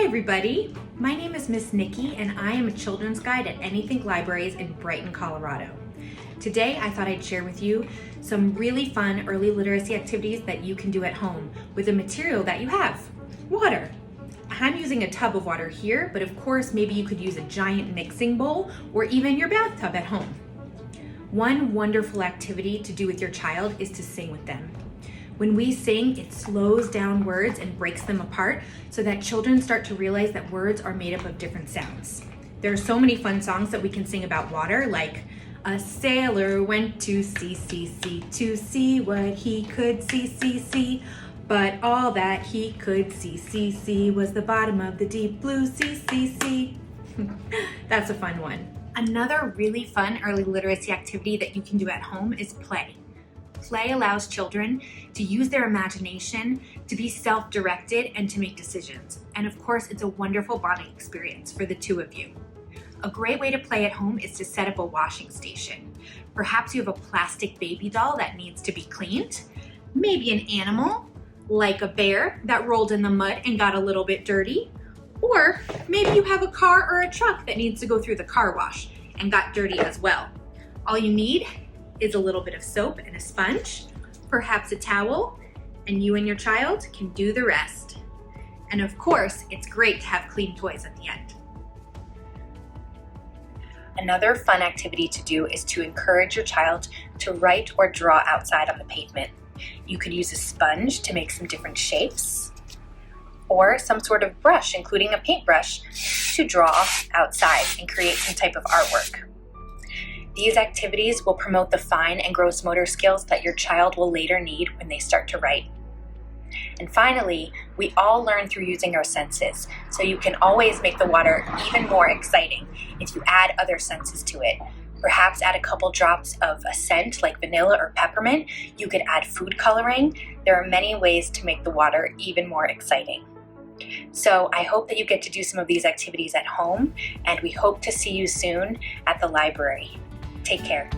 everybody, my name is Miss Nickie and I am a children's guide at anythink Libraries in Brighton, Colorado. Today I thought I'd share with you some really fun early literacy activities that you can do at home with the material that you have, water. I'm using a tub of water here, but of course maybe you could use a giant mixing bowl or even your bathtub at home. One wonderful activity to do with your child is to sing with them. When we sing, it slows down words and breaks them apart so that children start to realize that words are made up of different sounds. There are so many fun songs that we can sing about water, like a sailor went to sea to see what he could see, but all that he could see was the bottom of the deep blue sea. That's a fun one. Another really fun early literacy activity that you can do at home is play. Play allows children to use their imagination, to be self-directed, and to make decisions. And of course, it's a wonderful bonding experience for the two of you. A great way to play at home is to set up a washing station. Perhaps you have a plastic baby doll that needs to be cleaned, maybe an animal, like a bear that rolled in the mud and got a little bit dirty, or maybe you have a car or a truck that needs to go through the car wash and got dirty as well. All you need is a little bit of soap and a sponge, perhaps a towel, and you and your child can do the rest. And of course, it's great to have clean toys at the end. Another fun activity to do is to encourage your child to write or draw outside on the pavement. You could use a sponge to make some different shapes, or some sort of brush, including a paintbrush, to draw outside and create some type of artwork. These activities will promote the fine and gross motor skills that your child will later need when they start to write. And finally, we all learn through using our senses, so you can always make the water even more exciting if you add other senses to it. Perhaps add a couple drops of a scent like vanilla or peppermint. You could add food coloring. There are many ways to make the water even more exciting. So I hope that you get to do some of these activities at home, and we hope to see you soon at the library. Take care.